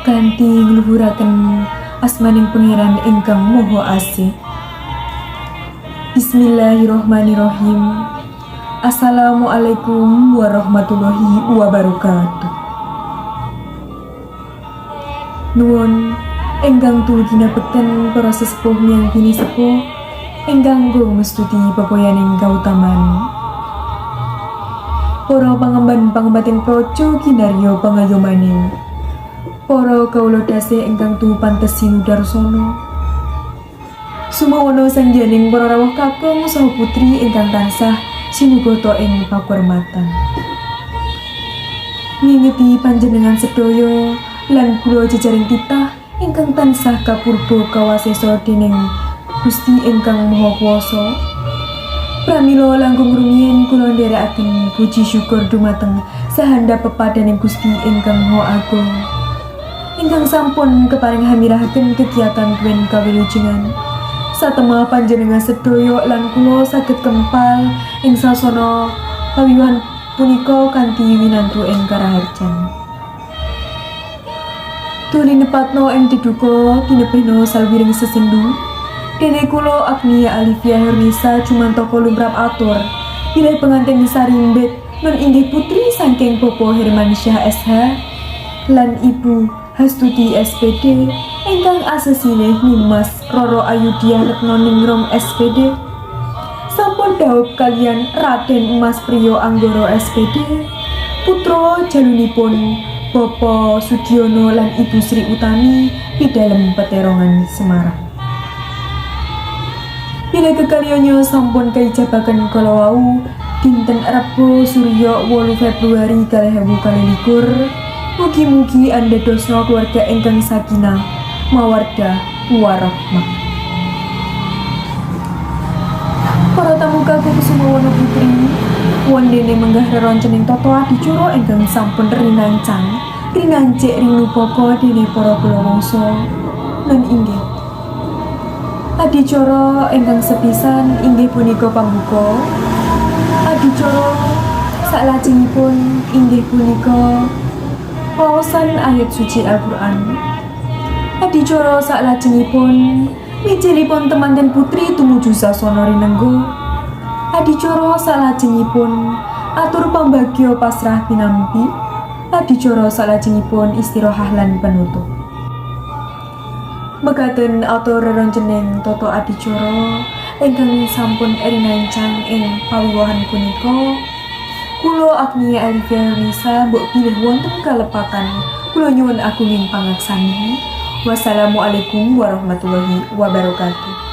kanthi ngluhuraken asmaning Pangeran ingkang Maha Asih. Bismillahirrahmanirrahim. Assalamualaikum warahmatullahi wabarakatuh. Nuwun ingkang ginabekten para sesepuh miyang bini sepuh ingkang ngmestuti pepoyaning kautaman. Para pangemban-pangembating praja kinarya pangayomaning. Para kawula dasih ingkang pantes sinudarsana. Sumawana sangjaning para rawuh kakung saha putri ingkang tansah sinugata ing pakurmatan. Ngingeti panjenengan sedaya lan kula jejaring titah ingkang tansah kapurba kawasesa dening Gusti ingkang Maha Kuwasa. Pramila langkung rumiyin kula ndherekaken puji syukur dumateng sahandhap pepadaning Gusti ingkang Maha Agung ingkang sampun keparing hamirahaken kegiatan tuwin kawilujengan. Satemah panjenengan sedaya lan kula saged kempal ing sasana pawiwahan punika kanthi winantu ing karaharjan. Tuli nepatno ing deduka kinepihna salwiring sesendu. Dene kula Agnia Alivia Hernisa Jumantaka lumrap atur bilih pengantin sarimbit nun inggih putri saking Bapak Hermansyah SH lan Ibu Hastuti SPD ingkang asesilih Nimas Roro Ayudiah Retnoningrum SPD sampun dhaup kalian Raden Mas Priyo Anggara SPD putra jalunipun Bapak Sudiono lan Ibu Sri Utami pidalem Peterongan Semarang. Bila kekaliyanya sampun kaijabaken kala wau dinten Rebo Surya 8 Februari 2022 mugi-mugi andhedhosna keluarga ingkang sakinah mawaddah warahmah. Para tamu kakung Sumawana Putri wondene menggah reroncening tata adicara ingkang sampun rinancang ringancik rinupaka dene para kula wangsa lan inggih adicara ingkang sepisan inggih punika pambuka. Adicara salajengipun inggih punika waosan ayat suci Al-Qur'an. Adicara salajengipun mijilipun temanten putri tumuju sasana rinengga. Adicara salajengipun atur pambagya pasrah pinampi. Adicara salajengipun istirahah lan penutup. Mekaten atur rerencening tata adicara ingkang sampun rinancang ing pawiwahan punika. Kula Agnia Alivia Hernisa mbok bilih wonten kalepatan kula nyuwun agunging pangaksani. Wassalamualaikum warahmatullahi wabarakatuh.